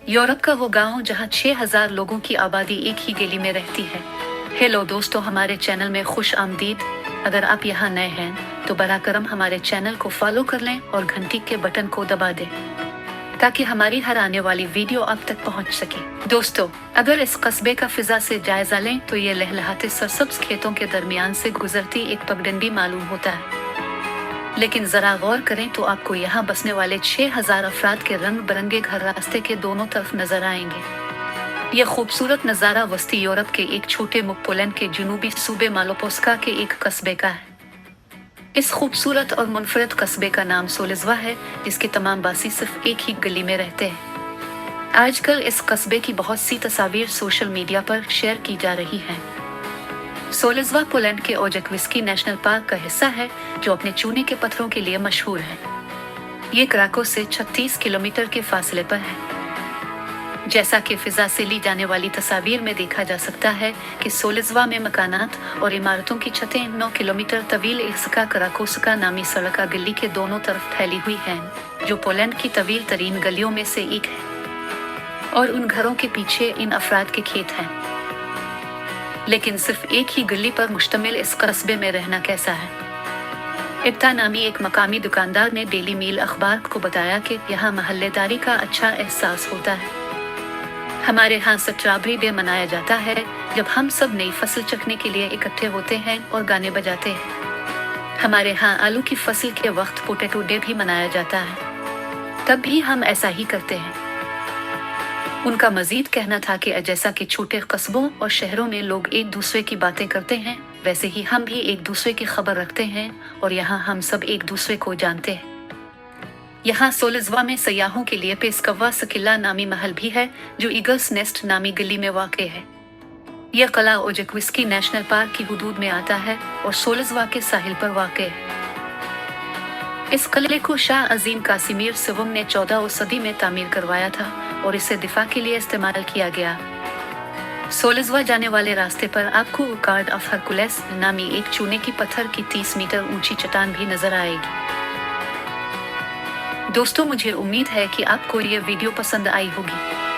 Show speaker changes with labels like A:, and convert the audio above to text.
A: Europe का वो गांव जहां 6000 लोगों की आबादी एक ही गली में रहती है। हेलो दोस्तों, हमारे चैनल में खुश आमदीद। अगर आप यहाँ नए हैं तो बरा करम हमारे चैनल को फॉलो कर लें और घंटी के बटन को दबा दें ताकि हमारी हर आने वाली वीडियो आप तक पहुंच सके। दोस्तों, अगर इस कस्बे का फिजा से जायजा लें तो ये लहलहाते सरसब्ज खेतों के दरमियान से गुजरती एक पगडंडी मालूम होता है। लेकिन जरा गौर करें तो आपको यहाँ बसने वाले 6000 अफराद के रंग बिरंगे घर रास्ते के दोनों तरफ नजर आएंगे। यह खूबसूरत नज़ारा वस्ती यूरोप के एक छोटे मुल्क पोलैंड के जुनूबी सूबे मालोपोस्का के एक कस्बे का है। इस खूबसूरत और मुनफरद कस्बे का नाम सोलिज़वा है, जिसके तमाम बासी सिर्फ एक ही गली में रहते हैं। आजकल इस कस्बे की बहुत सी तस्वीर सोशल मीडिया पर शेयर की जा रही हैं। सोलिज़वा पोलैंड के ओजेक्विस्की नेशनल पार्क का हिस्सा है, जो अपने चूने के पत्थरों के लिए मशहूर है। ये कराको से 36 किलोमीटर के फासले पर है। जैसा कि फिजा से ली जाने वाली तस्वीर में देखा जा सकता है कि सोलिज़वा में मकानात और इमारतों की छतें 9 किलोमीटर तवील इसका कराकोस्का नामी सड़क गली के दोनों तरफ फैली हुई हैं, जो पोलैंड की तवील तरीन गलियों में से एक है। और उन घरों के पीछे इन अफराद के खेत हैं। लेकिन सिर्फ एक ही गली पर मुश्तमिल इस कस्बे में रहना कैसा है? इब्ता नामी एक मकामी दुकानदार ने डेली मील अखबार को बताया कि यहाँ महल्लेदारी का अच्छा एहसास होता है। हमारे यहाँ स्ट्रॉबेरी डे मनाया जाता है, जब हम सब नई फसल चखने के लिए इकट्ठे होते हैं और गाने बजाते हैं। हमारे यहाँ आलू की फसल के वक्त पोटैटो डे भी मनाया जाता है, तब भी हम ऐसा ही करते हैं। उनका मजीद कहना था कि जैसा कि छोटे कस्बों और शहरों में लोग एक दूसरे की बातें करते हैं, वैसे ही हम भी एक दूसरे की खबर रखते हैं और यहाँ हम सब एक दूसरे को जानते हैं। यहाँ सोलिज़वा में सयाहों के लिए पेस्कवा सकिला नामी महल भी है, जो ईगल्स नेस्ट नामी गली में वाक़ है। यह किला ओजेक्विस्की नेशनल पार्क की हुदूद में आता है और सोलिज़वा के साहिल पर वाक़ है। इस किले को शाह अजीम कासिमीर सिवम ने 14वीं सदी में तामीर करवाया था और इसे दिफा के लिए इस्तेमाल किया गया। सोलिज़वा जाने वाले रास्ते पर आपको कार्ड ऑफ हरकुलेस नामी एक चूने की पत्थर की 30 मीटर ऊंची चट्टान भी नजर आएगी। दोस्तों, मुझे उम्मीद है कि आपको ये वीडियो पसंद आई होगी।